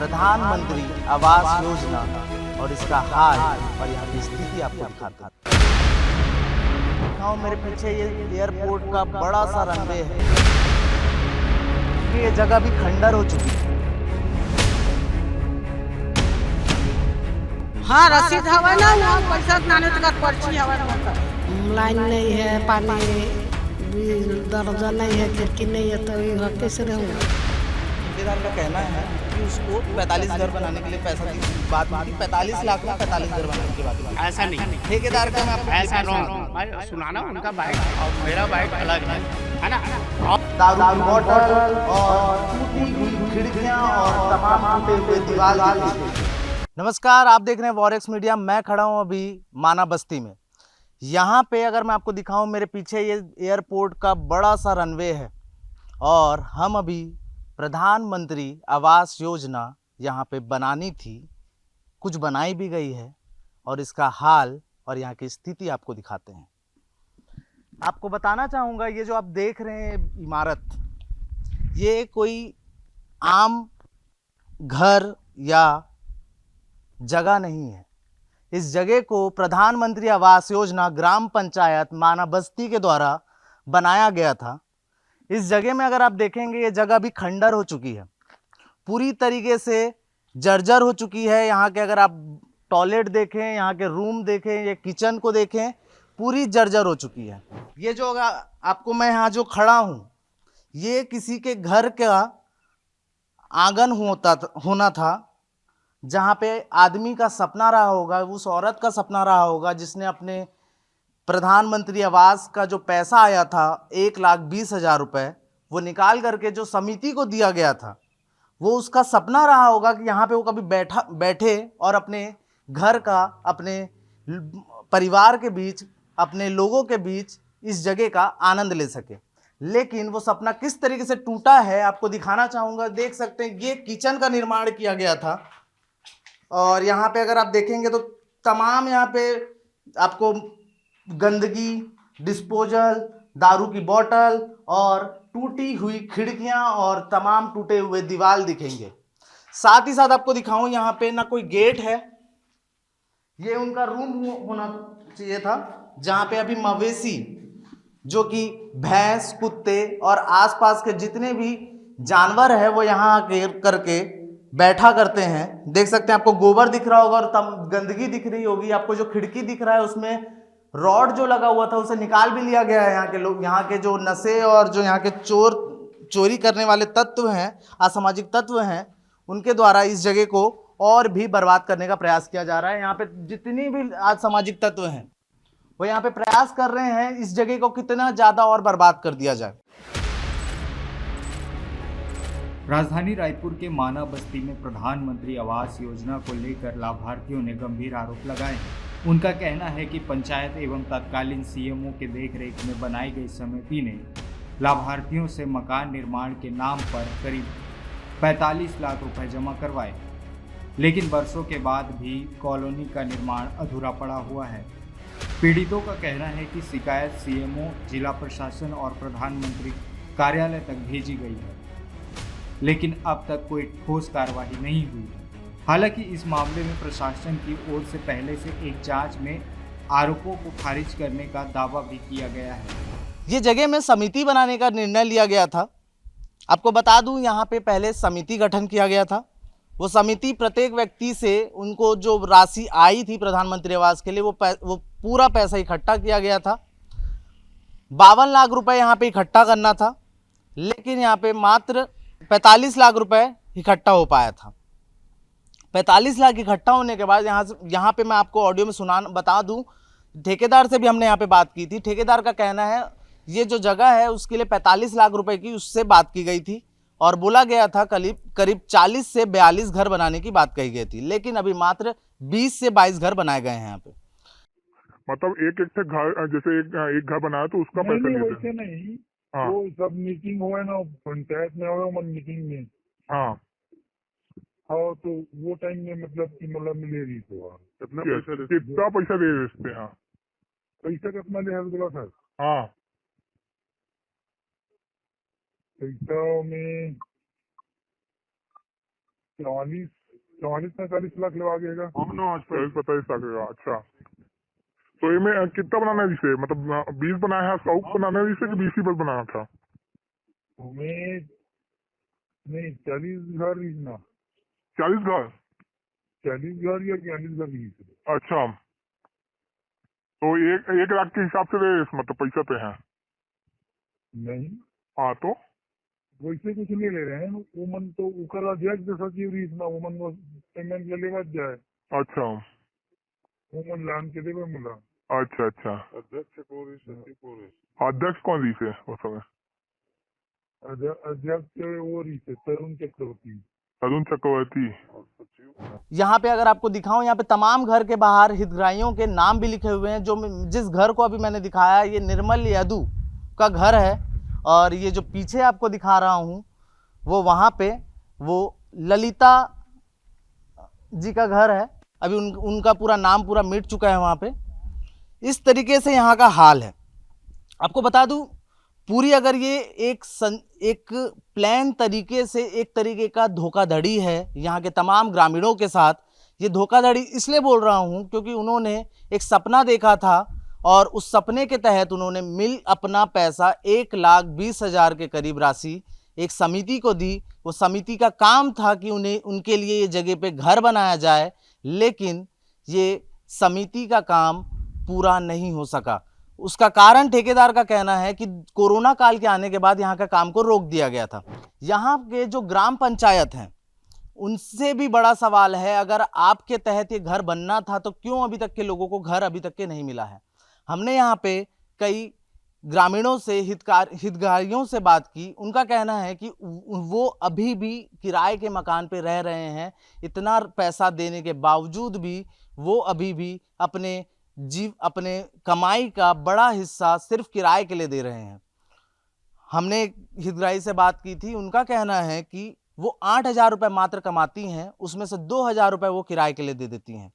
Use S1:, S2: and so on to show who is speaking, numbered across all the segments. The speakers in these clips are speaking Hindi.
S1: प्रधानमंत्री आवास योजना और इसका हाल और यहाँ की स्थिति आपको दिखाता हूँ। मेरे पीछे ये एयरपोर्ट का बड़ा सा रनवे है। ये जगह भी खंडर हो चुकी है।
S2: हाँ, रसीद हवा ना, वहाँ पैसा नाने तक पर्ची हवा ना।
S3: लाइन नहीं है, पानी दरवाजा नहीं है, खिड़की नहीं है, तो ये कैसे रहूँगा?
S1: ठेकेदार का कहना है कि उसको 45 घर बनाने के लिए पैसा की बात हुई थी। 45 लाख में 45 घर बनाने की बात हुई।
S4: ऐसा नहीं,
S1: ठेकेदार का मैं आपको
S4: ऐसा रॉन्ग। मैं सुनाना, उनका बाइक और मेरा बाइक अलग है ना?
S1: दारू की बोतल और टूटी हुई खिड़कियां और तमाम टूटे हुए दीवार दिखे। नमस्कार, आप देख रहे हैं वॉरेक्स मीडिया। मैं खड़ा हूं अभी माना बस्ती में। यहाँ पे अगर मैं आपको दिखाऊं, मेरे पीछे ये एयरपोर्ट का बड़ा सा रनवे है और हम अभी प्रधानमंत्री आवास योजना यहाँ पे बनानी थी, कुछ बनाई भी गई है और इसका हाल और यहाँ की स्थिति आपको दिखाते हैं। आपको बताना चाहूँगा, ये जो आप देख रहे हैं इमारत, ये कोई आम घर या जगह नहीं है। इस जगह को प्रधानमंत्री आवास योजना ग्राम पंचायत माना बस्ती के द्वारा बनाया गया था। इस जगह में अगर आप देखेंगे, ये जगह भी खंडर हो चुकी है, पूरी तरीके से जर्जर हो चुकी है। यहाँ के अगर आप टॉयलेट देखें, यहाँ के रूम देखें, ये किचन को देखें, पूरी जर्जर हो चुकी है। ये जो आपको मैं यहाँ जो खड़ा हूँ, ये किसी के घर का आंगन होना था, जहाँ पे आदमी का सपना रहा होगा, उस औरत का सपना रहा होगा जिसने अपने प्रधानमंत्री आवास का जो पैसा आया था 1,20,000 रुपये, वो निकाल करके जो समिति को दिया गया था, वो उसका सपना रहा होगा कि यहाँ पे वो कभी बैठे और अपने घर का, अपने परिवार के बीच, अपने लोगों के बीच इस जगह का आनंद ले सके। लेकिन वो सपना किस तरीके से टूटा है आपको दिखाना चाहूँगा। देख सकते हैं, ये किचन का निर्माण किया गया था और यहाँ पे अगर आप देखेंगे तो तमाम यहाँ पे आपको गंदगी, डिस्पोजल, दारू की बोतल और टूटी हुई खिड़कियां और तमाम टूटे हुए दीवार दिखेंगे। साथ ही साथ आपको दिखाऊं, यहाँ पे ना कोई गेट है। ये उनका रूम होना चाहिए था, जहाँ पे अभी मवेशी, जो कि भैंस, कुत्ते और आसपास के जितने भी जानवर है, वो यहाँ करके बैठा करते हैं। देख सकते हैं, आपको गोबर दिख रहा होगा और गंदगी दिख रही होगी। आपको जो खिड़की दिख रहा है, उसमें रॉड जो लगा हुआ था उसे निकाल भी लिया गया है। यहाँ के लोग, यहाँ के जो नशे और जो यहाँ के चोरी करने वाले तत्व हैं, असामाजिक तत्व हैं, उनके द्वारा इस जगह को और भी बर्बाद करने का प्रयास किया जा रहा है। यहाँ पे जितनी भी असामाजिक तत्व हैं, वो यहाँ पे प्रयास कर रहे हैं इस जगह को कितना ज़्यादा और बर्बाद कर दिया जाए।
S5: राजधानी रायपुर के माना बस्ती में प्रधानमंत्री आवास योजना को लेकर लाभार्थियों ने गंभीर आरोप लगाए हैं। उनका कहना है कि पंचायत एवं तत्कालीन सीएमओ के देखरेख में बनाई गई समिति ने लाभार्थियों से मकान निर्माण के नाम पर करीब 45 लाख रुपए जमा करवाए, लेकिन वर्षों के बाद भी कॉलोनी का निर्माण अधूरा पड़ा हुआ है। पीड़ितों का कहना है कि शिकायत सीएमओ, जिला प्रशासन और प्रधानमंत्री कार्यालय तक भेजी गई है, लेकिन अब तक कोई ठोस कार्रवाई नहीं हुई है। हालांकि इस मामले में प्रशासन की ओर से पहले से एक जांच में आरोपों को खारिज करने का दावा भी किया गया है।
S1: ये जगह में समिति बनाने का निर्णय लिया गया था। आपको बता दूं, यहाँ पे पहले समिति गठन किया गया था। वो समिति प्रत्येक व्यक्ति से उनको जो राशि आई थी प्रधानमंत्री आवास के लिए, वो पूरा पैसा इकट्ठा किया गया था। 52 लाख रुपए यहाँ पे इकट्ठा करना था, लेकिन यहाँ पे मात्र 45 लाख रुपए इकट्ठा हो पाया था। 45 लाख इकट्ठा होने के बाद यहाँ पे मैं आपको ऑडियो में बता दूं, ठेकेदार से भी हमने यहाँ पे बात की थी। ठेकेदार का कहना है ये जो जगह है उसके लिए 45 लाख रुपए की उससे बात की गई थी और बोला गया था करीब 40 से 42 घर बनाने की बात कही गई थी, लेकिन अभी मात्र 20 से 22 घर बनाए गए हैं यहाँ पे।
S6: मतलब एक से घर, जैसे एक घर बनाया तो उसका पैसा
S7: नहीं,
S6: लेते
S7: वैसे नहीं।
S6: हाँ।
S7: वो सब मीटिंग हुआ है ना पंचायत में, हुआ मन मीटिंग में।
S6: हाँ,
S7: और तो वो टाइम में मतलब कि मतलब मिलेगी तो
S6: कितना पैसा दे देते हैं? हाँ,
S7: पैसा कितना दे बोला सर?
S6: हाँ,
S7: पैसा में 44 45 लाख लगा देगा।
S6: हाँ ना, 40-45 लाख का। अच्छा, तो ये में कितना बनाना है जिसे, मतलब 20 बनाया है, 100 बनाना है जिसे कि 20 ही बस बनाना था?
S7: हमें नहीं 40 घर लीजना,
S6: 40 घर?
S7: 40 घर या 42 घर लीज।
S6: अच्छा, तो 1 लाख के हिसाब से मतलब पैसा पे है?
S7: नहीं,
S6: हाँ, तो
S7: वैसे कुछ नहीं ले रहे हैं। ओमन तो उकर अध्यक्ष सचिव रीजना ओमन वो पेमेंट ले लेवा जाए।
S6: अच्छा
S7: ओमन लान के देवे मुला।
S6: अच्छा अच्छा।
S7: अध्यक्ष को सचिव को
S6: अध्यक्ष कौन दी से उस समय?
S7: अध्यक्ष वो रीते तरुण चक्रवर्ती।
S6: तरुण चक्रवर्ती।
S1: यहाँ पे अगर आपको दिखाऊं, यहाँ पे तमाम घर के बाहर हितग्राहियों के नाम भी लिखे हुए हैं। जो जिस घर को अभी मैंने दिखाया, ये निर्मल यदु का घर है, और ये जो पीछे आपको दिखा रहा हूँ वो वहाँ पे वो ललिता जी का घर है। अभी उनका पूरा नाम पूरा मिट चुका है वहाँ पे। इस तरीके से यहाँ का हाल है। आपको बता दूं, पूरी अगर ये एक प्लान तरीके से एक तरीके का धोखाधड़ी है यहाँ के तमाम ग्रामीणों के साथ। ये धोखाधड़ी इसलिए बोल रहा हूँ क्योंकि उन्होंने एक सपना देखा था, और उस सपने के तहत उन्होंने मिल अपना पैसा 1,20,000 के करीब राशि एक समिति को दी। वो समिति का काम था कि उन्हें उनके लिए ये जगह पे घर बनाया जाए, लेकिन ये समिति का काम पूरा नहीं हो सका। उसका कारण ठेकेदार का कहना है कि कोरोना काल के आने के बाद यहाँ का काम को रोक दिया गया था। यहाँ के जो ग्राम पंचायत हैं उनसे भी बड़ा सवाल है, अगर आपके तहत ये घर बनना था तो क्यों अभी तक के लोगों को घर अभी तक के नहीं मिला है। हमने यहाँ पे कई ग्रामीणों से हितग्राहियों से बात की। उनका कहना है कि वो अभी भी किराए के मकान पे रह रहे हैं। इतना पैसा देने के बावजूद भी वो अभी भी अपने कमाई का बड़ा हिस्सा सिर्फ किराए के लिए दे रहे हैं। हमने हितग्राही से बात की थी। उनका कहना है कि वो 8,000 रुपये मात्र कमाती हैं, उसमें से 2,000 रुपये वो किराए के लिए दे देती हैं।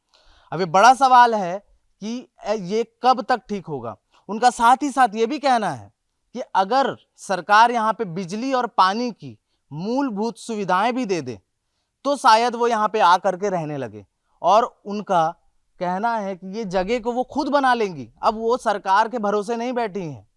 S1: अब ये बड़ा सवाल है कि ये कब तक ठीक होगा। उनका साथ ही साथ ये भी कहना है कि अगर सरकार यहाँ पे बिजली और पानी की मूलभूत सुविधाएं भी दे दे तो शायद वो यहाँ पे आ करके रहने लगे। और उनका कहना है कि ये जगह को वो खुद बना लेंगी, अब वो सरकार के भरोसे नहीं बैठी हैं।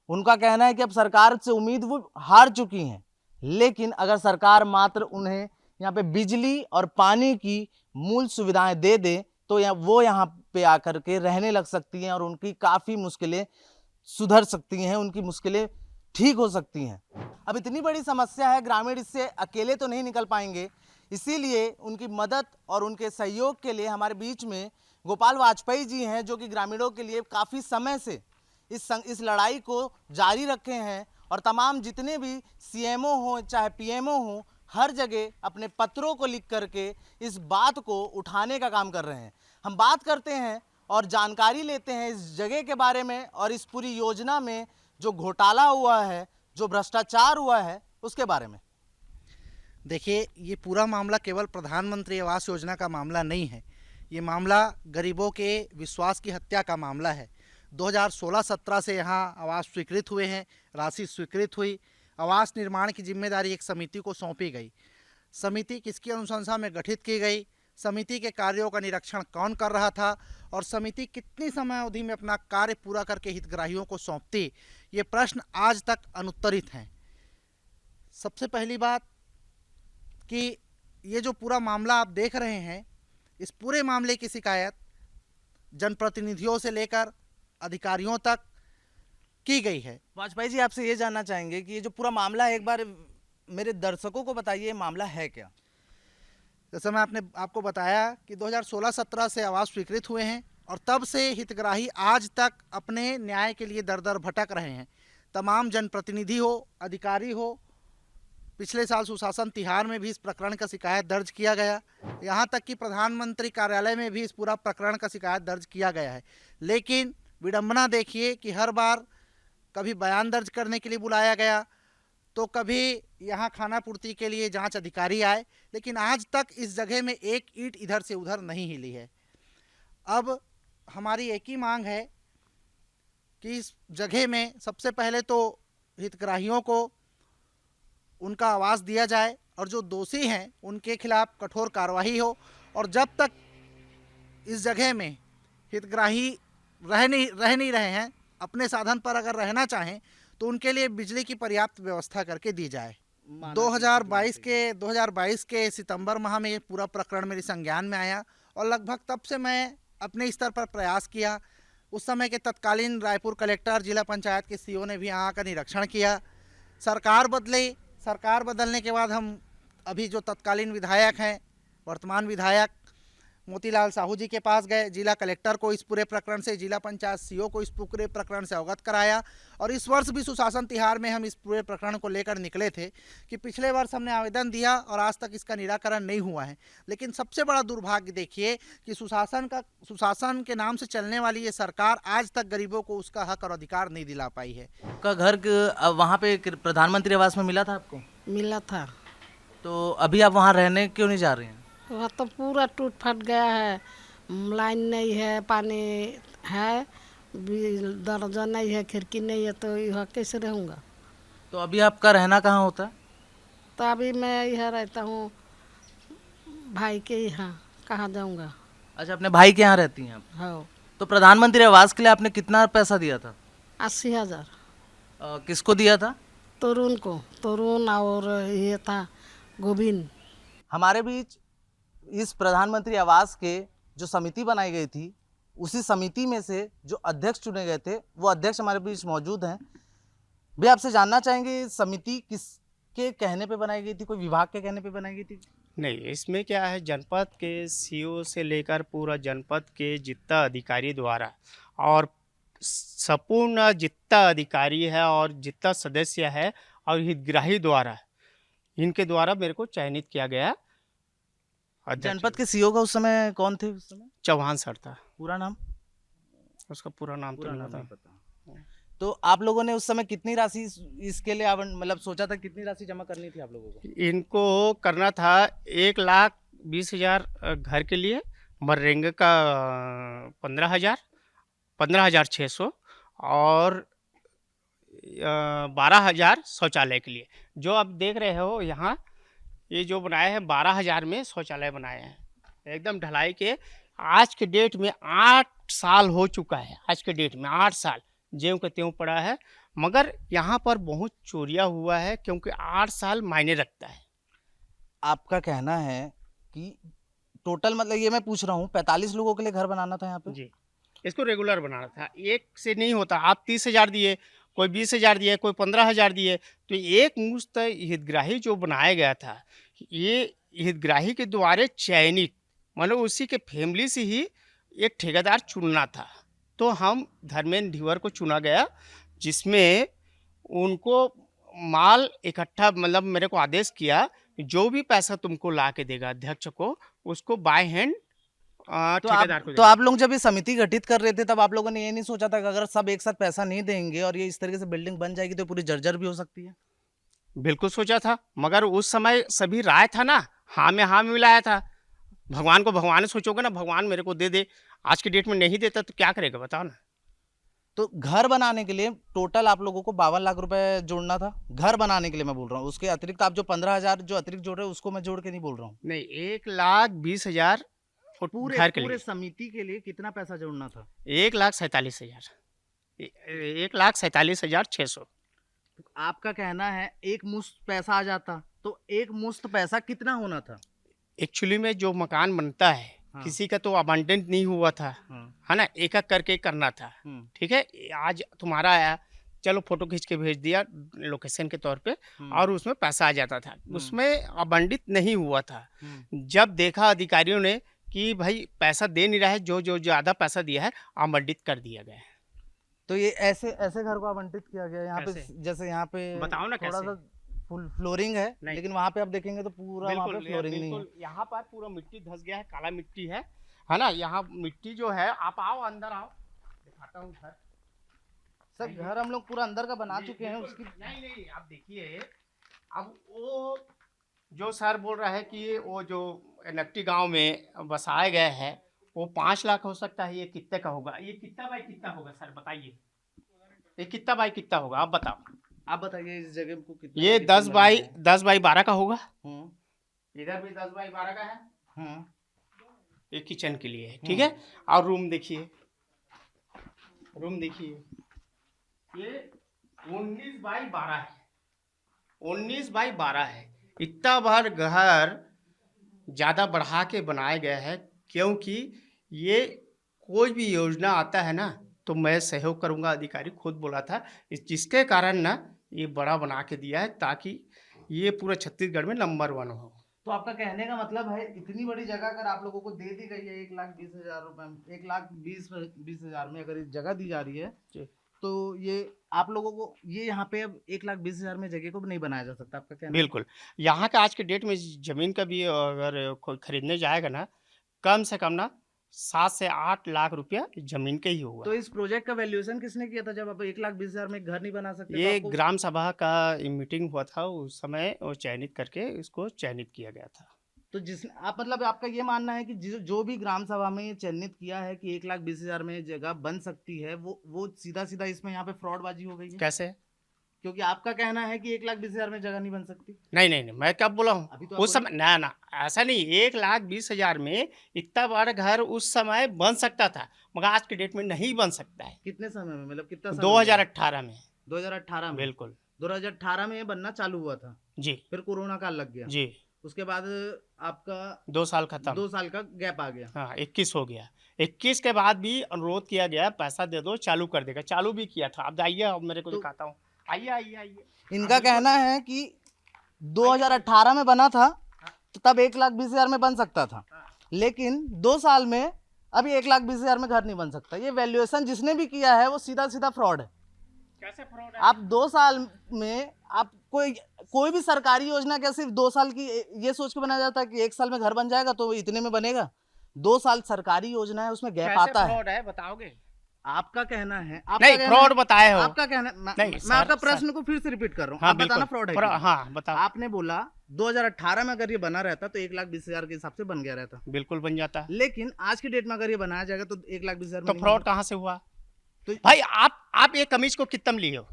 S1: उनका कहना है कि अब सरकार से उम्मीद वो हार चुकी हैं, लेकिन अगर सरकार मात्र उन्हें यहाँ पे बिजली और पानी की मूल सुविधाएं दे दे तो वो यहाँ पे आकर के रहने लग सकती हैं और उनकी काफ़ी मुश्किलें सुधर सकती हैं, उनकी मुश्किलें ठीक हो सकती हैं। अब इतनी बड़ी समस्या है, ग्रामीण इससे अकेले तो नहीं निकल पाएंगे। इसीलिए उनकी मदद और उनके सहयोग के लिए हमारे बीच में गोपाल वाजपेयी जी हैं, जो कि ग्रामीणों के लिए काफ़ी समय से इस लड़ाई को जारी रखे हैं, और तमाम जितने भी सीएमओ हों चाहे पीएमओ हों, हर जगह अपने पत्रों को लिख करके इस बात को उठाने का काम कर रहे हैं। हम बात करते हैं और जानकारी लेते हैं इस जगह के बारे में और इस पूरी योजना में जो घोटाला हुआ है, जो भ्रष्टाचार हुआ है, उसके बारे में।
S8: देखिए, ये पूरा मामला केवल प्रधानमंत्री आवास योजना का मामला नहीं है। ये मामला गरीबों के विश्वास की हत्या का मामला है। 2016-17 से यहाँ आवास स्वीकृत हुए हैं, राशि स्वीकृत हुई, आवास निर्माण की जिम्मेदारी एक समिति को सौंपी गई। समिति किसकी अनुशंसा में गठित की गई, समिति के कार्यों का निरीक्षण कौन कर रहा था, और समिति कितनी समय अवधि में अपना कार्य पूरा करके हितग्राहियों को सौंपती, ये प्रश्न आज तक अनुत्तरित हैं। सबसे पहली बात कि ये जो पूरा मामला आप देख रहे हैं, इस पूरे मामले की शिकायत जनप्रतिनिधियों से लेकर अधिकारियों तक की गई है।
S1: वाजपेयी जी, आपसे ये जानना चाहेंगे कि ये जो पूरा मामला है, एक बार मेरे दर्शकों को बताइए, मामला है क्या?
S8: जैसे मैं आपको बताया कि 2016-17 से आवास स्वीकृत हुए हैं और तब से हितग्राही आज तक अपने न्याय के लिए दर दर भटक रहे हैं। तमाम जनप्रतिनिधि हो, अधिकारी हो, पिछले साल सुशासन तिहार में भी इस प्रकरण का शिकायत दर्ज किया गया। यहाँ तक कि प्रधानमंत्री कार्यालय में भी इस पूरा प्रकरण का शिकायत दर्ज किया गया है। लेकिन विडंबना देखिए कि हर बार कभी बयान दर्ज करने के लिए बुलाया गया, तो कभी यहाँ खाना पूर्ति के लिए जांच अधिकारी आए, लेकिन आज तक इस जगह में एक ईंट इधर से उधर नहीं हिली है। अब हमारी एक ही मांग है कि इस जगह में सबसे पहले तो हितग्राहियों को उनका आवास दिया जाए और जो दोषी हैं उनके खिलाफ कठोर कार्रवाई हो, और जब तक इस जगह में हितग्राही रह नहीं रहे हैं, अपने साधन पर अगर रहना चाहें तो उनके लिए बिजली की पर्याप्त व्यवस्था करके दी जाए। 2022 के सितंबर माह में ये पूरा प्रकरण मेरे संज्ञान में आया और लगभग तब से मैं अपने स्तर पर प्रयास किया। उस समय के तत्कालीन रायपुर कलेक्टर, जिला पंचायत के सीओ ने भी यहाँ का निरीक्षण किया। सरकार बदलने के बाद हम अभी जो तत्कालीन विधायक हैं, वर्तमान विधायक मोतीलाल साहू जी के पास गए। जिला कलेक्टर को इस पूरे प्रकरण से, जिला पंचायत सीओ को इस पूरे प्रकरण से अवगत कराया, और इस वर्ष भी सुशासन तिहार में हम इस पूरे प्रकरण को लेकर निकले थे कि पिछले वर्ष हमने आवेदन दिया और आज तक इसका निराकरण नहीं हुआ है। लेकिन सबसे बड़ा दुर्भाग्य देखिए कि सुशासन के नाम से चलने वाली ये सरकार आज तक गरीबों को उसका हक और अधिकार नहीं दिला पाई है।
S1: आपका घर वहाँ पे प्रधानमंत्री आवास में मिला था आपको?
S3: मिला था।
S1: तो अभी आप वहाँ रहने क्यों नहीं जा रहे हैं?
S3: वह तो पूरा टूट फट गया है, लाइन नहीं है, पानी है, दरवाजा नहीं है, खिड़की नहीं है, तो यह कैसे रहूँगा?
S1: तो अभी आपका रहना कहाँ होता है?
S3: तो अभी मैं यहाँ रहता हूँ भाई के यहाँ, कहाँ जाऊँगा?
S1: अच्छा, अपने भाई के यहाँ रहती हैं आप?
S3: हाँ।
S1: तो प्रधानमंत्री आवास के लिए आपने कितना पैसा दिया था?
S3: 80,000।
S1: किसको दिया था?
S3: तरुण और ये था गोविंद।
S1: हमारे बीच इस प्रधानमंत्री आवास के जो समिति बनाई गई थी, उसी समिति में से जो अध्यक्ष चुने गए थे, वो अध्यक्ष हमारे बीच मौजूद हैं। भी आपसे जानना चाहेंगे, समिति किसके कहने पे बनाई गई थी? कोई विभाग के कहने पे बनाई गई थी?
S4: नहीं, इसमें क्या है, जनपद के सीओ से लेकर पूरा जनपद के जितना अधिकारी द्वारा और संपूर्ण जितना अधिकारी है और जितना सदस्य है और हितग्राही द्वारा, इनके द्वारा मेरे को चयनित किया गया।
S1: जनपद के सीओ का उस समय कौन थे? उस समय
S4: चौहान सर था।
S1: पूरा नाम?
S4: उसका पूरा नाम तो नहीं था।
S1: तो आप लोगों ने उस समय कितनी राशि इसके लिए मतलब सोचा था, कितनी राशि जमा करनी थी आप लोगों को?
S4: इनको करना था 1,20,000 घर के लिए, मररेंगे का 15,600 और 12,000 शौचालय के लिए। जो आप देख रहे हो यहाँ, ये जो बनाए हैं 12,000 में शौचालय बनाए हैं, एकदम ढलाई के। आज के डेट में 8 साल हो चुका है, आज के डेट में 8 साल ज्यों का त्यों पड़ा है, मगर यहाँ पर बहुत चोरियां हुआ है, क्योंकि 8 साल मायने रखता है।
S1: आपका कहना है कि टोटल, मतलब ये मैं पूछ रहा हूँ, 45 लोगों के लिए घर बनाना था यहाँ पे?
S4: जी, इसको रेगुलर बनाना था, एक से नहीं होता। आप 30,000 दिए, कोई 20,000 दिए, कोई 15,000 दिए, तो एक मुश्त हितग्राही जो बनाया गया था, ये हितग्राही के द्वारा चयनित, मतलब उसी के फैमिली से ही एक ठेकेदार चुनना था। तो हम धर्मेंद्र ढीवर को चुना गया, जिसमें उनको माल इकट्ठा, मतलब मेरे को आदेश किया, जो भी पैसा तुमको ला के देगा अध्यक्ष को, उसको बाय हैंड ठेकेदार को।
S1: तो आप लोग जब ये समिति गठित कर रहे थे, तब आप लोगों ने ये नहीं सोचा था कि अगर सब एक साथ पैसा नहीं देंगे और ये इस तरीके से बिल्डिंग बन जाएगी तो पूरी जर्जर भी हो सकती है?
S4: बिल्कुल सोचा था, मगर उस समय सभी राय था ना, हाँ में हाँ मिलाया था। भगवान को भगवान सोचोगे ना, भगवान मेरे को दे दे, आज के डेट में नहीं देता तो क्या करेगा बताओ ना।
S1: तो घर बनाने के लिए टोटल आप लोगों को 52 लाख रुपए जोड़ना था, घर बनाने के लिए मैं बोल रहा हूँ। उसके अतिरिक्त आप जो 15,000 जो अतिरिक्त जोड़ रहे हो, उसको मैं जोड़ के नहीं बोल रहा हूँ।
S4: नहीं, 1,20,000 घर के लिए।
S1: समिति के लिए कितना पैसा जोड़ना था?
S4: 1,47,000, 1,47,600।
S1: आपका कहना है एक मुश्त पैसा आ जाता, तो एक मुश्त पैसा कितना होना था?
S4: एक्चुअली में जो मकान बनता है,
S1: हाँ।
S4: किसी का तो अबंडेंट नहीं हुआ था,
S1: हाँ।
S4: है ना, एक एक करके करना था। ठीक है, आज तुम्हारा आया, चलो फोटो खींच के भेज दिया लोकेशन के तौर पे, और उसमें पैसा आ जाता था, उसमें अबंडित नहीं हुआ था। जब देखा अधिकारियों ने कि भाई पैसा दे नहीं रहा है, जो ज़्यादा पैसा दिया है आवंटित कर दिया गया है।
S1: तो ये ऐसे घर को आवंटित किया गया यहाँ पे, जैसे यहाँ पे
S4: बताओ ना
S1: थोड़ा सा फ्लोरिंग है, लेकिन वहाँ पे आप देखेंगे तो पूरा वहाँ पे फ्लोरिंग नहीं है।
S4: यहाँ पर पूरा मिट्टी धस गया है, काला मिट्टी है ना, यहाँ मिट्टी जो है। आप आओ, अंदर आओ, दिखाता हूँ घर।
S1: सर, घर हम लोग पूरा अंदर का बना चुके हैं उसकी।
S4: नहीं, आप देखिए, अब वो जो सर बोल रहा है कि वो जो नकटी गांव में बसाए गए हैं, वो 5 लाख हो सकता है। ये कितने का होगा? ये कितना बाई कितना होगा सर बताइए? ये कितना बाई कितना होगा आप बताओ?
S1: आप बताइए इस जगह को कितना
S4: ये
S1: किचन
S4: 10 बाई
S1: बनाना है?
S4: 10 बाई 12 का होगा।
S1: हम्म
S4: इधर भी 10 बाई 12 का है।
S1: हम्म
S4: ये किचन के लिए है, ठीक है। और रूम देखिए, रूम देखिए, ये 19 बाई 12 है, 19 बाई 12 है। इतना बड़ा घर ज़्यादा बढ़ा के बनाया गया है, क्योंकि ये कोई भी योजना आता है ना तो मैं सहयोग करूंगा, अधिकारी खुद बोला था, जिसके कारण ना ये बड़ा बना के दिया है, ताकि ये पूरा छत्तीसगढ़ में नंबर 1 हो।
S1: तो आपका कहने का मतलब है इतनी बड़ी जगह अगर आप लोगों को दे दी गई है 1,20,000 रुपए में, 1,20,000 में अगर ये जगह दी जा रही है
S4: जी।
S1: तो ये आप लोगों को ये यहाँ पे अब 1,20,000 में जगह को भी नहीं बनाया जा सकता, आपका कहना है?
S4: बिल्कुल, यहाँ का आज के डेट में ज़मीन का भी अगर कोई खरीदने जाएगा ना, कम से कम ना 7 से 8 लाख रुपया ज़मीन का ही होगा।
S1: तो इस प्रोजेक्ट का वैल्यूएशन किसने किया था जब आप 1,20,000 में घर नहीं बना सकते? तो
S4: ये
S1: आपको-
S4: ग्राम सभा का मीटिंग हुआ था, उस समय वो चयनित करके इसको चयनित किया गया था।
S1: तो जिस आप मतलब आपका ये मानना है कि जो भी ग्राम सभा में ये चयनित किया है कि 1,20,000 में जगह बन सकती है, वो सीधा सीधा इसमें यहाँ पे फ्रॉडबाजी हो गई है,
S4: कैसे?
S1: क्योंकि आपका कहना है कि 1,20,000 में जगह नहीं बन सकती।
S4: नहीं नहीं नहीं, मैं कब बोला हूँ?
S1: अभी तो
S4: उस समय ना ना, ऐसा नहीं, 1,20,000 में इतना बड़ा घर उस समय बन सकता था, मगर आज के डेट में नहीं बन सकता है।
S1: कितने समय में, मतलब कितना समय
S4: 2018 में।
S1: 2018 में
S4: बिल्कुल
S1: 2018 में ये बनना चालू हुआ था,
S4: जी
S1: फिर कोरोना काल लग गया,
S4: जी।
S1: उसके बाद आपका
S4: 2 साल खत्म।
S1: 2 साल का गैप आ गया।
S4: हाँ, 21 हो गया। 21 के बाद भी अनुरोध किया गया, पैसा दे दो, चालू कर देगा। चालू भी किया था। अब आइए, अब मेरे को
S1: तो-
S4: दिखाता हूँ। आइए आइए आइए।
S1: इनका कहना है कि 2018 में बना था तो तब 1,20,000 में बन सकता था, लेकिन 2 साल में अभी 1,20,000 में घर नहीं बन सकता। ये वैल्यूएशन जिसने भी किया है वो सीधा सीधा फ्रॉड है।
S4: कैसे फ्रॉड है?
S1: आप 2 साल में आप कोई भी सरकारी योजना क्या सिर्फ 2 साल की ये सोच के बनाया जाता है कि 1 साल में घर बन जाएगा तो इतने में बनेगा? 2 साल सरकारी योजना है, उसमें गैप
S4: कैसे
S1: आता है।
S4: फ्रॉड है बताओगे?
S1: आपका कहना है, आपका
S4: नहीं,
S1: कहना
S4: फ्रॉड
S1: है-
S4: बताए हो।
S1: आपका कहना
S4: नहीं,
S1: मैं
S4: सर,
S1: आपका
S4: सर।
S1: प्रश्न को फिर से रिपीट कर रहा हूँ।
S4: हाँ,
S1: आप बताना
S4: बिल्कुल।
S1: फ्रॉड है कि नहीं?
S4: हाँ, बताओ।
S1: आपने बोला 2018 में अगर ये बना रहता तो 1,20,000 के हिसाब से बन गया रहता,
S4: बिल्कुल बन जाता है।
S1: लेकिन आज की डेट में अगर ये बनाया जाएगा तो 1,20,000 में
S4: तो
S1: नहीं
S4: फ्रॉड
S1: बनेगा।
S4: कहाँ से हुआ?
S1: तो
S4: भाई आप ये कमीज को कितने में लिए हो?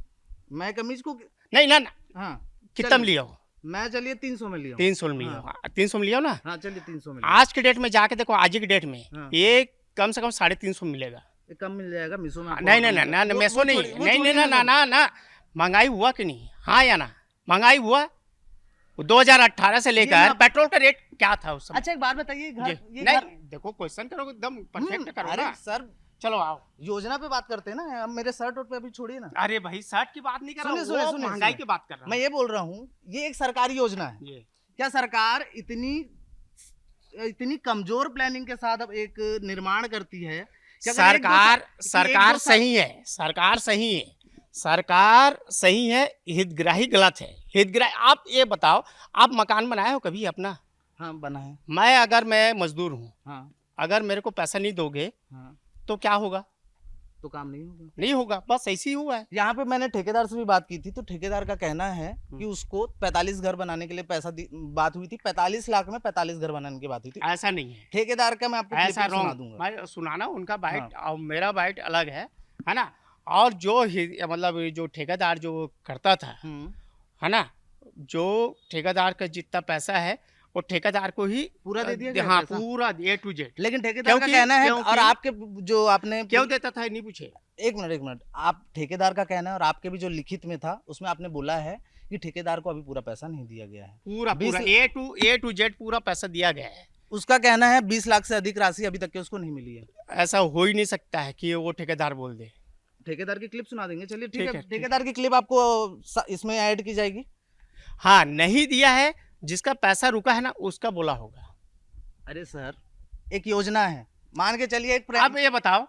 S1: मैं कमीज को
S4: नहीं ना ना,
S1: हाँ
S4: कितने में
S1: चलिए,
S4: लिए हो?
S1: मैं चलिए 300 में लिया हूँ।
S4: 300 में लिए हो। 300 में लिया हो ना?
S1: हाँ चलिए 300 में लिया।
S4: आज के डेट में जाके देखो, आज की डेट में
S1: हाँ।
S4: ये कम से कम 350 मिलेगा।
S1: ये कम मिल जाएगा मीशो में। आपको
S4: नहीं
S1: और
S4: नहीं
S1: कम
S4: नहीं
S1: मिलेगा।
S4: ना,
S1: वो-
S4: मैसो
S1: वो
S4: नहीं,
S1: छोड़िए, वो
S4: नहीं नहीं
S1: छोड़िए
S4: ना ना ना, महंगाई हुआ कि नहीं? हाँ या ना? महंगाई हुआ। 2018 से लेकर
S1: ना-
S4: पेट्रोल का रेट क्या था उस समय?
S1: अच्छा एक बात बताइए, घर
S4: जी।
S1: ये
S4: नहीं,
S1: घर
S4: देखो क्वेश्चन करो, एकदम परफेक्ट करो
S1: अरे
S4: ना।
S1: सर
S4: चलो आओ।
S1: योजना पे बात करते हैं ना, अब मेरे शर्ट पे अभी छोड़िए ना।
S4: अरे भाई, शर्ट की बात नहीं कर रहा
S1: सुनिए,
S4: हूँ,
S1: सुनिए,
S4: वो
S1: सुनिए,
S4: महंगाई
S1: सुनिए।
S4: की बात कर रहा
S1: मैं
S4: हूँ।
S1: ये बोल रहा हूँ, ये एक सरकारी योजना है।
S4: ये
S1: क्या सरकार इतनी कमजोर प्लानिंग के साथ अब एक निर्माण करती है कि अगर एक दो
S4: सरकार
S1: कि एक
S4: सरकार
S1: दो साल-
S4: सही है, सरकार सही है, सरकार सही है, हितग्राही गलत है। हितग्राही, आप ये बताओ, आप मकान बनाए हो कभी अपना?
S1: हाँ बना है।
S4: मैं मजदूर हूँ,
S1: हाँ
S4: अगर मेरे को पैसा नहीं दोगे
S1: हाँ
S4: तो क्या होगा?
S1: तो काम नहीं होगा।
S4: नहीं होगा, बस ऐसे ही हुआ है।
S1: यहाँ पे मैंने ठेकेदार से भी बात की थी, तो ठेकेदार का कहना है
S4: हम्म।
S1: कि उसको 45 घर बनाने के लिए बात हुई थी, 45 लाख में 45 घर बनाने की बात हुई थी।
S4: ऐसा नहीं है,
S1: ठेकेदार का मैं आपको
S4: ऐसा
S1: clipping सुना
S4: रॉन्ग।
S1: दूंगा।
S4: मैं सुनाना, उनका बाइट और मेरा बाइट अलग है ना? और मतलब जो ठेकेदार जो करता था, है ना, जो ठेकेदार का जितना पैसा है वो ठेकेदार को ही
S1: पूरा दे दिया गया
S4: हाँ,
S1: पैसा?
S4: पूरा A to Z।
S1: लेकिन ठेकेदार का
S4: क्योंकि-
S1: कहना है,
S4: क्योंकि-
S1: और आपके जो आपने
S4: क्यों देता था नहीं पूछे?
S1: एक मिनट, आप ठेकेदार का कहना है और आपके भी जो लिखित में था उसमें आपने बोला है कि ठेकेदार को अभी पूरा पैसा नहीं दिया गया है।
S4: पूरा
S1: 20
S4: पूरा A to Z पूरा पैसा दिया गया है।
S1: उसका कहना है 20 लाख से अधिक राशि अभी तक के उसको नहीं मिली है।
S4: ऐसा हो ही नहीं सकता है कि वो ठेकेदार बोल दे।
S1: ठेकेदार की क्लिप सुना देंगे, चलिए ठीक
S4: ठीक
S1: है।
S4: है, ठीक।
S1: ठेकेदार की क्लिप आपको इसमें ऐड की जाएगी।
S4: हाँ, नहीं दिया है, जिसका पैसा रुका है ना उसका बोला होगा।
S1: अरे सर, एक योजना है, मान के चलिए एक
S4: आप ये बताओ,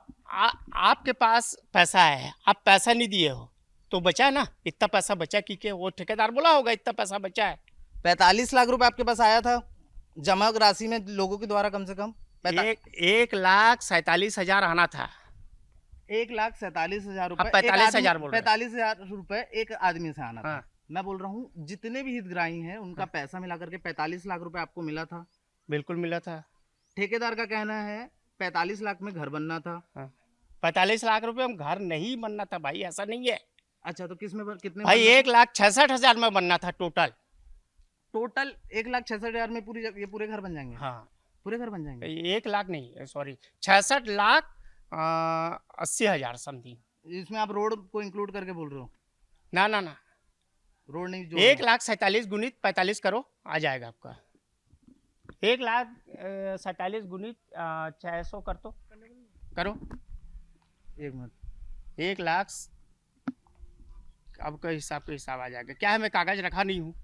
S4: आपके पास पैसा है, आप पैसा नहीं दिए हो तो बचा ना, इतना पैसा बचा कि वो ठेकेदार बोला होगा इतना पैसा बचा है।
S1: 45 लाख रुपए आपके पास आया था जमा राशि में लोगों के द्वारा, कम से कम
S4: 1,47,000 आना था।
S1: 1,47,000 रुपए।
S4: हाँ, 45,000 बोल रहे हैं।
S1: 45,000 रुपए एक आदमी से आना था।
S4: हाँ।
S1: मैं बोल रहा हूँ जितने भी हितग्राही हैं उनका पैसा मिला करके 45 लाख रुपए आपको मिला था।
S4: बिल्कुल मिला था।
S1: ठेकेदार का कहना है 45 लाख में घर बनना था।
S4: 45 लाख रुपए में घर नहीं बनना था भाई, ऐसा नहीं है।
S1: अच्छा, तो किस में कितने
S4: भाई 1,66,000 में बनना था टोटल।
S1: टोटल 1,66,000 में ये पूरे घर बन जाएंगे?
S4: हाँ,
S1: पूरे घर बन जाएंगे?
S4: 1 लाख नहीं, सॉरी 66,80,000 समथिंग।
S1: इसमें आप रोड को इंक्लूड करके बोल रहे हो?
S4: ना ना ना,
S1: रोड नहीं जो
S4: 1,47,000 गुणित 45 करो, आ जाएगा आपका 1,47,000 गुणित 600 कर तो करो।
S1: 1 मिनट,
S4: 1 लाख अब का हिसाब आ जाएगा। क्या है, मैं कागज रखा नहीं हूँ।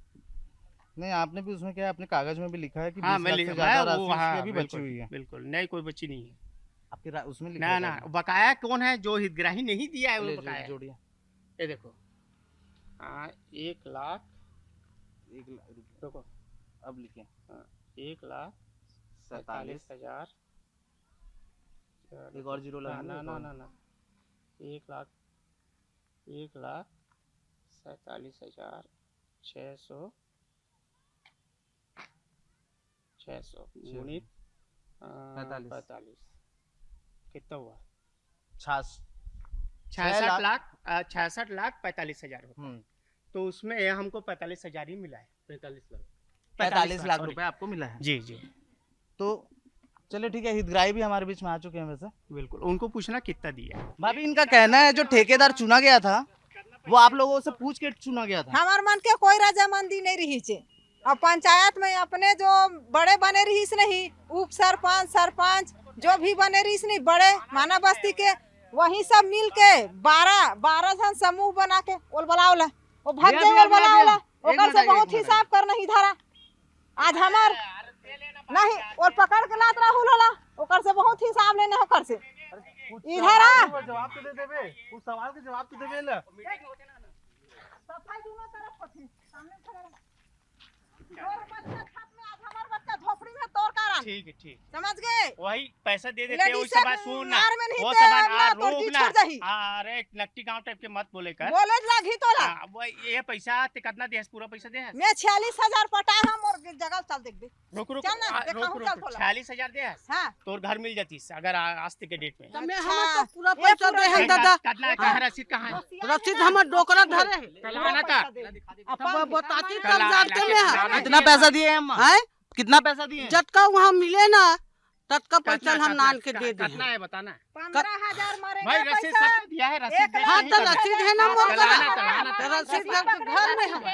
S1: नहीं आपने भी उसमें क्या है, अपने कागज में भी लिखा है कि
S4: हाँ
S1: 20
S4: मैं
S1: लाख से
S4: लिखा
S1: ज्यादा
S4: है
S1: राशि
S4: वो,
S1: उसकी
S4: हाँ
S1: अभी बची हुई है।
S4: बिल्कुल नहीं, कोई बची नहीं है।
S1: आपके उसमें लिखा
S4: ना
S1: है
S4: ना,
S1: कागज में।
S4: बकाया कौन है? जो हितग्राही नहीं दिया है
S1: ले
S4: वो बकाया है।
S1: जोड़िए।
S4: ये देखो 1 लाख,
S1: 1 लाख रुपए
S4: देखो
S1: अब लिखे
S4: 1,47,000।
S1: एक और जीरो लगा
S4: ना ना ना ना, 1,47,600 गुणित 45 कितना हुआ? 66,45,000 होता है। तो उसमें हमको 45,000 ही मिला है।
S1: 45 लाख रुपए आपको मिला है।
S4: जी जी
S1: तो चलिए ठीक है, हितग्राही भी हमारे बीच में आ चुके हैं वैसे।
S4: बिल्कुल, उनको पूछना कितना दिया है।
S1: भाभी इनका कहना है जो ठेकेदार चुना गया था वो आप लोगों से पूछ के चुना गया था?
S2: हमार मन के कोई रजामंदी नहीं रही छे। और पंचायत में अपने जो बड़े बने रही नहीं, उप सरपंच सरपंच जो भी बने रही नहीं, बड़े माना बस्ती के, वही सब मिल के 12 जन समूह बना के ओल बुलावला, वो भाग
S1: भैया,
S2: जाए
S1: भैया,
S2: ओल बुलावला,
S1: भैया,
S2: ओकर
S1: एक
S2: से
S1: मिनट,
S2: बहुत
S1: एक मिनट।
S2: हिसाब करना ही धारा। आज हमार नहीं और पकड़ के लात राहुल होला, ओकर से बहुत हिसाब लेने ओकर से। इधर आ,
S1: जवाब तो दे देबे, उस सवाल के जवाब तो देबे ना।
S2: सफाई दोनों तरफ होती, सामने खड़ा रह। और बच्चा खात में आज हमार बच्चा झोपड़ी में तोड़ कर आन।
S4: ठीक है, ठीक,
S2: समझ गए?
S4: वही पैसा दे देते हैं।
S2: लेडीज
S4: वो सब बात
S2: से
S4: सुन ना,
S2: मार में नहीं
S4: वो
S2: दे,
S4: सब बात
S2: ना तो
S4: रोक
S2: टीच
S4: ना।
S2: छोड़ जाही।
S4: अरे नकटी गांव टाइप के मत बोले कर।
S2: बोले लागी तोला।
S4: वो ये पैसा ते कितना दे? पूरा पैसा दे?
S2: मैं 46,000 पटा हम और जगह चल देख दे।
S4: रुक रुक
S2: चल ना, देखा
S4: रुक
S2: हूँ,
S4: रुक
S2: चल थोड़ा।
S4: 46,000 दे।
S2: हाँ
S4: तोर घर मिल जाती अगर आज के डेट में।
S3: तो मैं
S2: अच्छा,
S3: हम तो पूरा
S2: ये
S3: पैसा
S2: पूरा
S3: दे हैं
S2: पैसा
S3: दादा।
S4: कितना कहाँ रसीद कहाँ है?
S3: रसीद हमर डोकरा धरे है।
S4: चलाना का
S3: अब बताती
S4: कल
S3: तब जाते में
S4: लाना
S1: कितना पैसा दिए हम?
S3: हैं?
S1: कितना पैसा दिए?
S3: जटका वहाँ मिले ना तटका पैसा हम नान के दे
S4: कितना
S3: दिए।
S4: है बताना।
S2: 15,000 मरेगा
S4: भाई रसीद
S2: पैसा।
S4: सब दिया है, रसीद देख
S3: हाँ
S4: के
S3: तो
S4: ही करना।
S3: रसीद है ना मोर
S4: चलाना,
S3: का।
S4: चलाना,
S3: तो रसीद घर में हम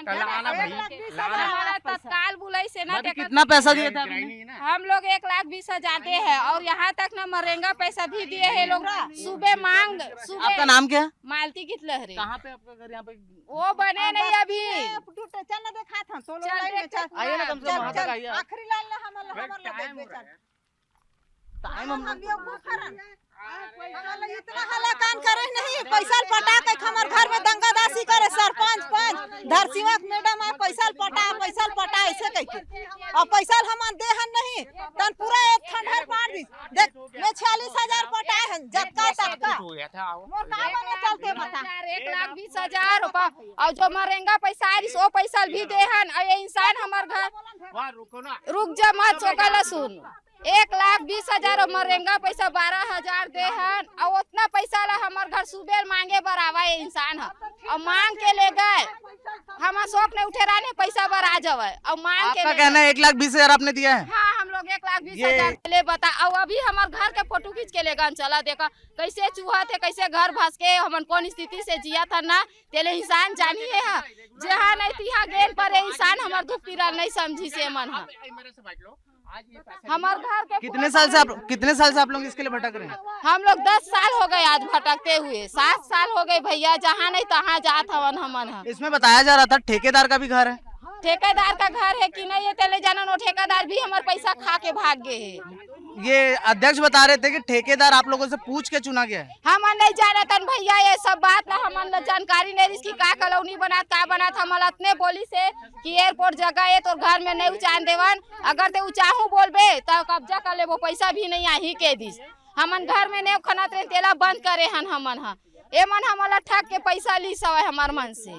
S4: चलाना भाई, लाना।
S9: हमारा तत्काल बुलाई से ना
S1: भाभी कितना पैसा दिया था
S4: हितग्राही
S1: आपने?
S4: नहीं है ना।
S9: हम लोग 1,20,000 दे हैं और यहाँ तक ना मरेंगा पैसा भी दिए हैं लोग। सुबह मांग
S1: आपका
S9: सुबह
S1: नाम क्या है?
S9: मालती कित लहरे
S1: कहाँ पे आपका घर? यहाँ पे
S9: वो बने नहीं अभी।
S2: चल ना देखा था तो लोग
S9: चल
S2: लाइन में
S9: देख,
S2: चल।
S1: आइए ना, कम से कम वहाँ तक आइए आप।
S2: आखिरी लाइन ला हमर
S4: भाई,
S2: हमर
S4: टाइम
S2: लोग
S4: हो रहा है।
S1: टाइम हम
S2: हम लोग बुखारन हमर इतना हल्ला कान करे नहीं, पैसा पटा के हमर घर में दंगादासी करे सरपंच पंच धरसीवक मैडम आ पैसा पटा ऐसे कह के और पैसा हमन देहन नहीं तन पूरा एक खंडहर पार दी देख मैं 46,000 पटा है जटका तटका
S4: हो गया था आओ।
S2: मोर का बने चलते बता
S9: 1,20,000 और जो मरेंगा पैसा आरिस वो पैसा भी देहन। और ये इंसान हमार घर
S4: वहाँ रुको ना।
S9: रुक जा मत सोकला सुन। 1,20,000 और मरेंगा पैसा 12,000 देहन और उतना पैसा ला हमार घर सुबह मांगे बरावा ये इंसान है और मांग के ले गए। हम शौक ने उठे रहने पैसा बर आ जावे और मांग के
S1: आपका
S9: ले
S1: कहना है 1,20,000 आपने दिया है?
S9: हाँ हम लोग 1,20,000 ले बता। और अभी हमार घर के फोटो खींच के ले गन चला देखा कैसे चूहा थे, कैसे घर भस के हमन कौन स्थिति से जिया था ना तेले इंसान जानिए है जहाँ नहीं तिहा गेल पर इंसान हमार दुख पीड़ा नहीं समझी से मन है।
S4: मेरे से बांट लो। आज ये पैसा
S9: हमार घर के
S1: कितने साल से आप लोग इसके लिए भटक रहे हैं?
S9: हम लोग 10 साल हो गए आज भटकते हुए। 7 साल हो गए भैया, जहाँ नहीं तहाँ जात हवन हमन है।
S1: इसमें बताया जा रहा था ठेकेदार का भी घर है।
S9: ठेकेदार का घर है कि नहीं ये तेले जानन, वो ठेकेदार भी हमार पैसा खा के भाग गए है।
S1: ये अध्यक्ष बता रहे थे कि ठेकेदार आप लोगों से पूछ के चुना गया है।
S9: हमन नहीं जानतन भैया ये सब बात ना, हमन जानकारी नहीं इसकी का कॉलोनी बनात का बनात। हमन इतने बोली से कि एयरपोर्ट जगह है तो घर में नहीं उचान देवन, अगर ते उचाहू बोलबे तो कब्जा कर ले, वो पैसा भी नहीं आही के दिस। हमन घर में नहीं खनात रहे तेला बंद करे हन हमन हा ए मन हमला ठग के पैसा ली सवय हमार मन से।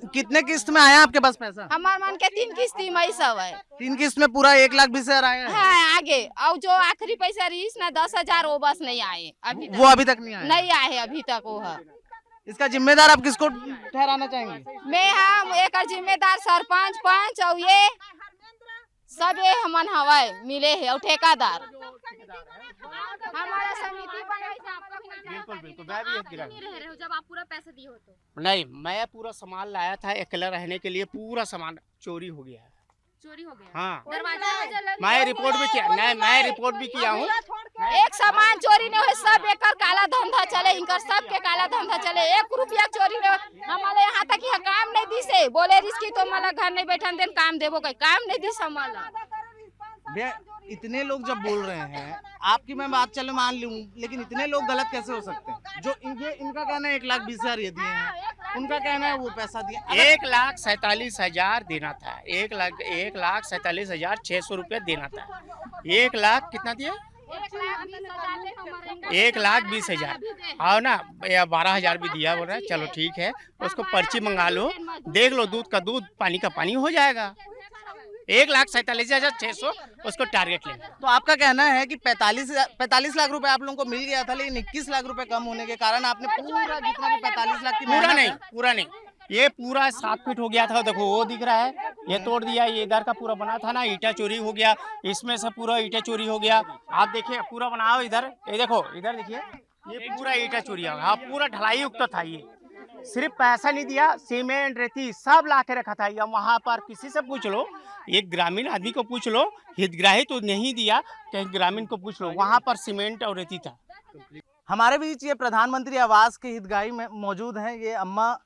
S1: कितने किस्त में आया आपके पास पैसा?
S9: हमार मन के 3 किस्ती में सवय
S1: 3 किस्त में पूरा 1,20,000 आया है।
S9: हाँ आगे और जो आखिरी पैसा रही ना 10,000 वो बस नहीं आए अभी तक।
S1: वो अभी तक नहीं आया?
S9: नहीं आए अभी तक वो है।
S1: इसका जिम्मेदार आप किसको ठहराना चाहेंगे?
S9: मैं हम एक जिम्मेदार सरपंच पंच और ये सब ये हमन हवाए मिले है और ठेकेदार हमारा समिति बनाई था आपका भी नहीं
S4: बिल्कुल बिल्कुल मैं भी एक गिरा
S9: नहीं रह रहे हो जब आप पूरा पैसा दिए हो तो
S4: नहीं, मैं पूरा सामान लाया था अकेला रहने के लिए, पूरा सामान चोरी हो गया है।
S9: चोरी हो गया
S4: हाँ,
S9: दरवाजा
S4: मैं रिपोर्ट भी किया, नहीं मैं रिपोर्ट भी किया हूँ।
S9: एक सामान चोरी नहीं हुए, सब एक काला धंधा चले, इनका सबके काला धंधा चले, 1 रुपया चोरी नहीं हुए। हमारे यहाँ तक यह काम नहीं दी से बोले रिस्की तो मला घर नहीं बैठन देन काम देवो कहीं काम नहीं दी हमारा।
S1: भैया इतने लोग जब बोल रहे हैं, आपकी मैं बात चलो मान लूं, लेकिन इतने लोग गलत कैसे हो सकते हैं? जो ये इनका कहना है 1,20,000 ये दिए हैं, उनका कहना है वो पैसा दिए।
S4: 1,47,000 देना था, 1,47,600 रुपया देना था। 1 लाख कितना दिया? 1,20,000 आओ ना, या 12,000 भी दिया बोल रहा है। चलो ठीक है, उसको पर्ची मंगा लो, देख लो, दूध का दूध पानी का पानी हो जाएगा। 1,47,600 उसको टारगेट लेना।
S1: तो आपका कहना है कि 45 लाख रुपए आप लोगों को मिल गया था, लेकिन 21 लाख रुपए कम होने के कारण आपने पूरा जितना भी 45 लाख की
S4: पूरा नहीं, ये पूरा 7 फीट हो गया था। देखो वो दिख रहा है, ये तोड़ दिया। ये इधर का पूरा बना था ना, ईटा चोरी हो गया, इसमें से पूरा ईटा चोरी हो गया। आप देखिए पूरा बनाओ इधर, ये देखो इधर देखिए, ये पूरा ईटा चोरी हो गया। पूरा ढलाई युक्त था, ये सिर्फ पैसा नहीं दिया, सीमेंट रेती सब ला के रखा था। या वहाँ पर किसी से पूछ लो, एक ग्रामीण आदमी को पूछ लो, हितग्राही तो नहीं दिया, कहीं ग्रामीण को पूछ लो, वहाँ पर सीमेंट और रेती था।
S1: हमारे बीच ये प्रधानमंत्री आवास के हितग्राही में मौजूद हैं। ये अम्मा,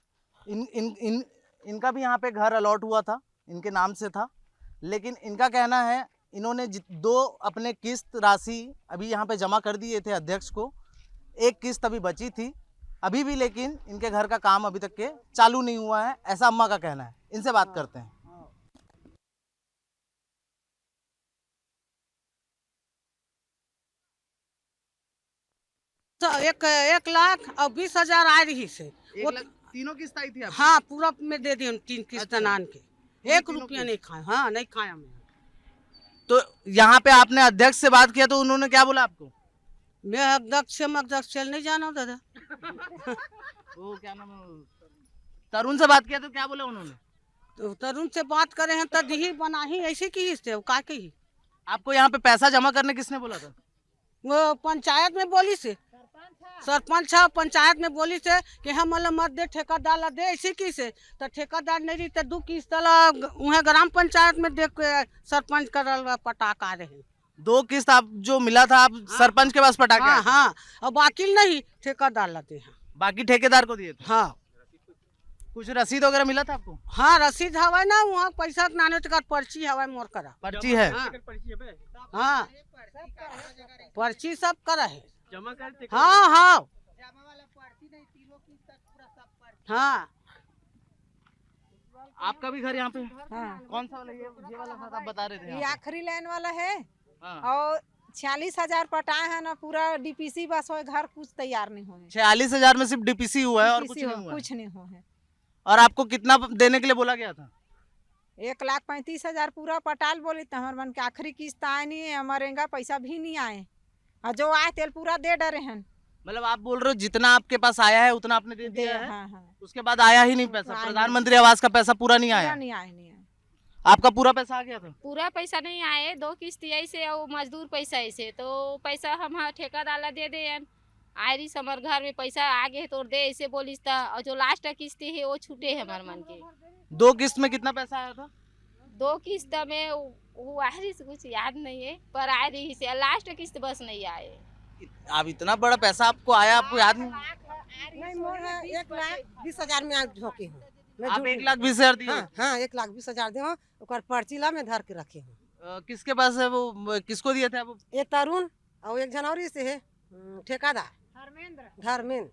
S1: इनका भी यहाँ पे घर अलॉट हुआ था, इनके नाम से था, लेकिन इनका कहना है इन्होंने 2 अपने किस्त राशि अभी यहाँ पे जमा कर दिए थे अध्यक्ष को, 1 किस्त अभी बची थी अभी भी, लेकिन इनके घर का काम अभी तक के चालू नहीं हुआ है, ऐसा अम्मा का कहना है। इनसे बात करते हैं।
S3: तो 1,20,000 आ रही से वो
S1: तीनों किस्त आई थी?
S3: हाँ पूरा में दे दिए 3 किस्त नान के, 1 रुपया नहीं खाए। हाँ नहीं खाया मैं।
S1: तो यहाँ पे आपने अध्यक्ष से बात किया तो उन्होंने क्या बोला आपको?
S3: मैं अध्यक्ष नहीं जाना दादा।
S1: वो क्या नाम है, तरुण से बात किया तो क्या बोला उन्होंने?
S3: तो तरुण से बात करे हैं तो दी बना ही ऐसे की से का कही।
S1: आपको यहाँ पे पैसा जमा करने किसने बोला था?
S3: वो पंचायत में बोली से, सरपंच पंचायत में बोली से कि हम मत दे, ठेकेदार ला दे, ऐसे की से। तो ठेकेदार नहीं रही तो 2 किस्त वहाँ ग्राम पंचायत में देख के सरपंच कर पटाक आ रहे।
S1: 2 किस्त आप जो मिला था आप सरपंच के पास पटाके?
S3: हाँ हाँ, और बाकी नहीं ठेकेदार लाते हैं।
S1: बाकी ठेकेदार को दिए थे?
S3: हाँ।
S1: कुछ रसीद वगैरह मिला था आपको?
S3: हाँ रसीद हवा ना, वहाँ पैसा नाने तक पर्ची हवा मोर करा।
S1: पर्ची है?
S3: हाँ पर्ची सब करा है। हाँ हाँ हाँ।
S1: आपका भी घर यहाँ पे?
S2: हाँ।
S1: कौन सा वाला? ये वाला था आप बता रहे थे?
S2: ये आखिरी लाइन वाला है।
S1: हाँ।
S2: और 46,000 पटाए हैं ना, पूरा डीपीसी बस हो, घर कुछ तैयार नहीं हुए।
S1: 46,000 में सिर्फ डीपीसी हुआ है और कुछ नहीं हुआ?
S2: कुछ नहीं हुआ है।
S1: और आपको कितना देने के लिए बोला गया था?
S2: 1,35,000 पूरा पटाल बोली तो हमारे मन के आखिरी किस्त आए नहीं, हमारे पैसा भी नहीं आए, और जो आए तेल पूरा दे डरे हैं।
S1: मतलब आप बोल रहे हो जितना आपके पास आया है उतना आपने दे दिया है?
S2: हाँ हाँ।
S1: उसके बाद आया ही नहीं पैसा? प्रधानमंत्री आवास का पैसा पूरा नहीं आया?
S2: नहीं आए, नहीं आए।
S1: आपका पूरा पैसा आ गया था?
S9: पूरा पैसा नहीं आए, 2 किस्त ऐसे और मजदूर पैसा ऐसे, तो पैसा हम ठेकेदार ला दे दे आयरी समर घर में पैसा आगे तो दे ऐसे बोलिस था, और जो लास्ट किस्त है वो छूटे है हमारे मन के।
S1: 2 किस्त में कितना पैसा आया था?
S9: 2 किस्त में वो आयरी से कुछ याद नहीं है, पर आ रही से लास्ट किस्त बस नहीं आए।
S1: अब इतना बड़ा पैसा आपको आया, आपको याद नहीं?
S10: नहीं मोर 1,20,000 में झोंकी हूँ।
S1: आप 1,20,000 दिए?
S10: हाँ 1,20,000 दे और पर्ची ला में धर के रखे हूँ।
S1: किसके पास है वो? किसको दिया था वो?
S10: ये तरुण और एक जनवरी से है ठेकेदार धर्मेंद्र।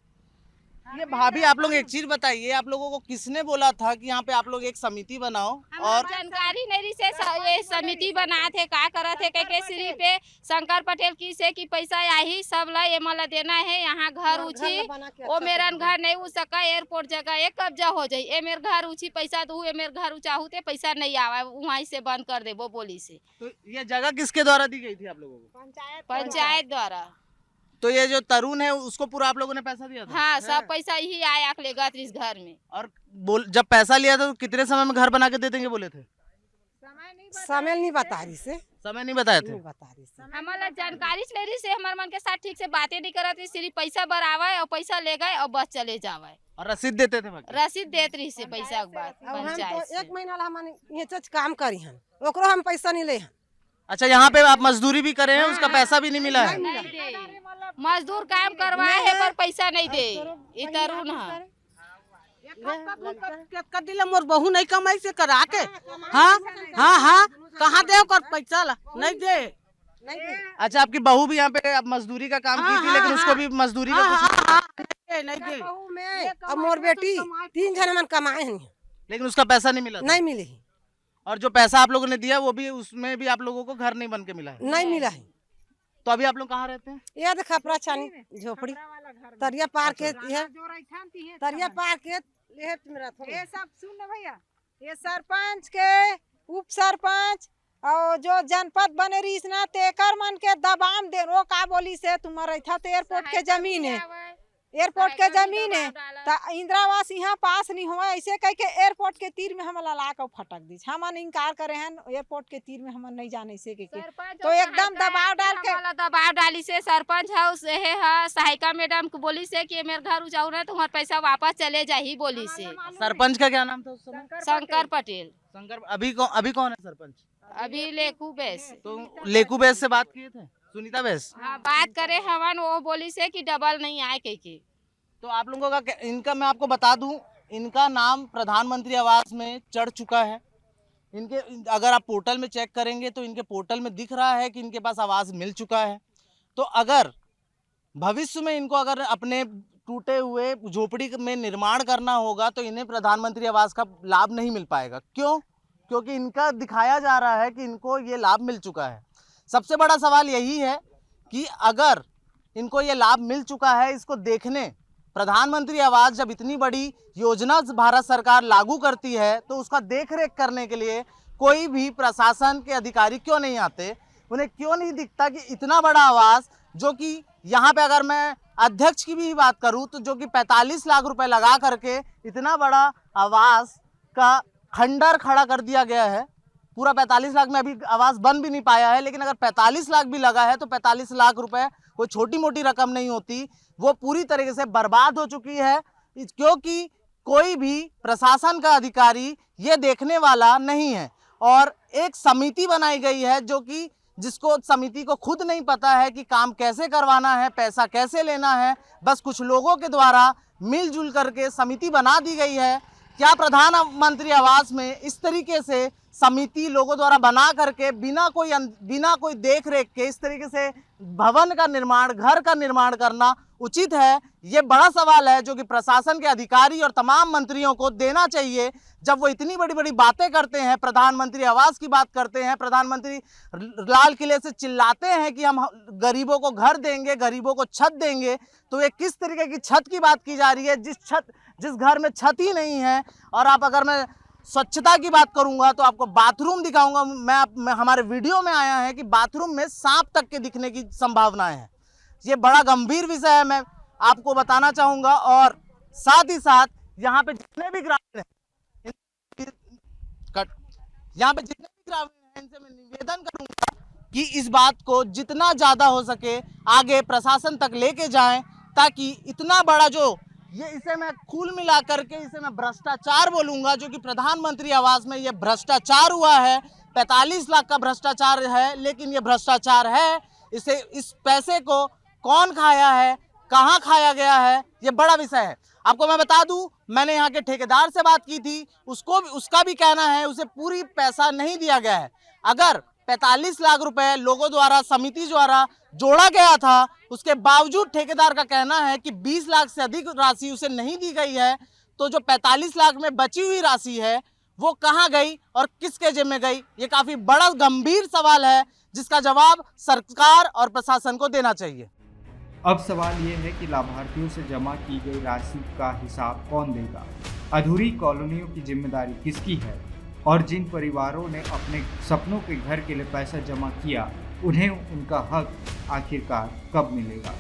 S1: ये भाभी आप लोग एक चीज बताइए, आप लोगों को किसने बोला था कि यहाँ पे आप लोग एक समिति बनाओ? और
S9: जानकारी नहीं से ये समिति बना थे, का करा थे के सिरी पे शंकर पटेल की से कि पैसा यही सब ला ये मला देना है, यहाँ घर उची वो मेरा घर नहीं हो सका, एयरपोर्ट जगह एक कब्जा हो जाये, ये मेरे घर उची पैसा दू, ये मेरे घर चाहू ते पैसा नहीं आवा, वहीं से बंद कर दे वो बोली से।
S1: तो ये जगह किसके द्वारा दी गई थी आप लोगों को?
S9: पंचायत द्वारा।
S1: तो ये जो तरुण है उसको पूरा आप लोगों ने पैसा दिया था?
S9: हाँ, सब पैसा यही आया के लेगा इस घर में।
S1: और जब पैसा लिया था तो कितने समय में घर बना के दे देंगे बोले थे?
S10: समय नहीं बता रही से,
S1: समय नहीं बताए थे?
S10: नहीं बता रही से।
S9: हमारा जानकारी ले रही से हमारे मन के साथ ठीक से बातें नहीं करत रही, सिर्फ पैसा बरावे और पैसा ले गए और बस चले जावे।
S1: और रसीद देते थे बाकी?
S9: रसीद देत रही से पैसा के बाद
S10: अब हम
S9: पंचायत
S10: तो
S9: से।
S10: 1 महीना ला हम ये चीज काम करी हन, ओकरो हम पैसा नहीं ले हन।
S1: अच्छा, यहाँ पे आप मजदूरी भी करे हैं, उसका पैसा भी नहीं मिला है?
S9: नहीं दे, मजदूर काम करवाए है पर पैसा नहीं दे। ये तरुण है।
S3: दिला मोर बहू नहीं कमाई से करा के। हाँ हाँ हाँ, कहाँ दे कर पैसा ला, नहीं दे।
S1: अच्छा, आपकी बहू भी यहाँ पे अब मजदूरी का काम की थी, लेकिन उसको भी मजदूरी का कुछ
S3: नहीं दे।
S10: बहू में अब मोर बेटी 3 जन मन कमाए हन,
S1: लेकिन उसका पैसा नहीं मिला था?
S10: नहीं मिले,
S1: और जो पैसा आप लोगों ने दिया वो भी, उसमें भी आप लोगों को घर नहीं बन के मिला है?
S10: नहीं मिला है।
S1: तो अभी आप लोग कहाँ रहते हैं?
S10: ये देख खपरा छानी झोपड़ी तरिया पार के, तरिया पार के लेफ्ट में रहता।
S2: ये सब सुन भैया, ये सरपंच के, उप सरपंच और जो जनपद बने रही ना तेकर मन के दबाम दे रो का बोली से तुम्हारा था तो एयरपोर्ट के जमीन है, एयरपोर्ट के जमीन है तो इंदिरा आवास यहाँ पास नहीं हुआ, ऐसे कह के एयरपोर्ट के तीर में हम ला के फटक दी। हम इनकार करे हैं एयरपोर्ट के तीर में हम नहीं जाने से के तो एकदम दबाव डाल के
S9: दबाव डाली से सरपंच है उसे है सहायिका मैडम को बोली से कि मेरे घर उजाऊ ना तुम्हारा पैसा वापस चले जा ही बोली से।
S1: सरपंच का क्या नाम था उस समय?
S9: शंकर पटेल।
S1: शंकर, अभी कौन है सरपंच?
S9: अभी लेकू बेस।
S1: तो लेकू बेस से बात किए थे? सुनीता बेस?
S9: हाँ, बात करे हवन, वो बोली से कि डबल नहीं आए कहीं।
S1: तो आप लोगों का इनका मैं आपको बता दूं, इनका नाम प्रधानमंत्री आवास में चढ़ चुका है। इनके अगर आप पोर्टल में चेक करेंगे तो इनके पोर्टल में दिख रहा है कि इनके पास आवास मिल चुका है। तो अगर भविष्य में इनको अगर अपने टूटे हुए झोपड़ी में निर्माण करना होगा तो इन्हें प्रधानमंत्री आवास का लाभ नहीं मिल पाएगा। क्यों? क्योंकि इनका दिखाया जा रहा है कि इनको ये लाभ मिल चुका है। सबसे बड़ा सवाल यही है कि अगर इनको ये लाभ मिल चुका है, इसको देखने प्रधानमंत्री आवास जब इतनी बड़ी योजना भारत सरकार लागू करती है तो उसका देखरेख करने के लिए कोई भी प्रशासन के अधिकारी क्यों नहीं आते? उन्हें क्यों नहीं दिखता कि इतना बड़ा आवास, जो कि यहाँ पे अगर मैं अध्यक्ष की भी बात करूँ तो जो कि 45 लाख रुपए लगा करके इतना बड़ा आवास का खंडर खड़ा कर दिया गया है। पूरा 45 लाख में अभी आवास बन भी नहीं पाया है, लेकिन अगर 45 लाख भी लगा है तो 45 लाख रुपए कोई छोटी मोटी रकम नहीं होती। वो पूरी तरीके से बर्बाद हो चुकी है क्योंकि कोई भी प्रशासन का अधिकारी ये देखने वाला नहीं है। और एक समिति बनाई गई है जो कि जिसको समिति को खुद नहीं पता है कि काम कैसे करवाना है, पैसा कैसे लेना है। बस कुछ लोगों के द्वारा मिलजुल करके समिति बना दी गई है। क्या प्रधानमंत्री आवास में इस तरीके से समिति लोगों द्वारा बना करके बिना कोई देख रेख के इस तरीके से भवन का निर्माण, घर का निर्माण करना उचित है? ये बड़ा सवाल है जो कि प्रशासन के अधिकारी और तमाम मंत्रियों को देना चाहिए। जब वो इतनी बड़ी बड़ी बातें करते हैं, प्रधानमंत्री आवास की बात करते हैं, प्रधानमंत्री लाल किले से चिल्लाते हैं कि हम गरीबों को घर देंगे, गरीबों को छत देंगे, तो ये किस तरीके की छत की बात की जा रही है जिस घर में छत ही नहीं है। और आप अगर मैं स्वच्छता की बात करूंगा तो आपको बाथरूम दिखाऊंगा। मैं हमारे वीडियो में आया है कि बाथरूम में सांप तक के दिखने की संभावनाएं हैं। ये बड़ा गंभीर विषय है, मैं आपको बताना चाहूंगा। और साथ ही साथ यहाँ पे जितने भी ग्रामीण हैं, इनसे मैं निवेदन करूंगा कि इस बात को जितना ज्यादा हो सके आगे प्रशासन तक लेके जाएं, ताकि इतना बड़ा जो इसे मैं कुल मिला करके इसे मैं भ्रष्टाचार बोलूंगा, जो कि प्रधानमंत्री आवास में ये भ्रष्टाचार हुआ है। 45 लाख का भ्रष्टाचार है, लेकिन ये भ्रष्टाचार है। इस पैसे को कौन खाया है, कहां खाया गया है, ये बड़ा विषय है। आपको मैं बता दूं, मैंने यहाँ के ठेकेदार से बात की थी, उसका भी कहना है उसे पूरी पैसा नहीं दिया गया है। अगर 45 लाख रुपए लोगों द्वारा, समिति द्वारा जोड़ा गया था, उसके बावजूद ठेकेदार का कहना है कि 20 लाख से अधिक राशि उसे नहीं दी गई है, तो जो 45 लाख में बची हुई राशि है वो कहां गई और किसके जेब में गई? ये काफी बड़ा गंभीर सवाल है जिसका जवाब सरकार और प्रशासन को देना चाहिए।
S5: अब सवाल ये है कि लाभार्थियों से जमा की गई राशि का हिसाब कौन देगा? अधूरी कॉलोनियों की जिम्मेदारी किसकी है? और जिन परिवारों ने अपने सपनों के घर के लिए पैसा जमा किया, उन्हें उनका हक आखिरकार कब मिलेगा?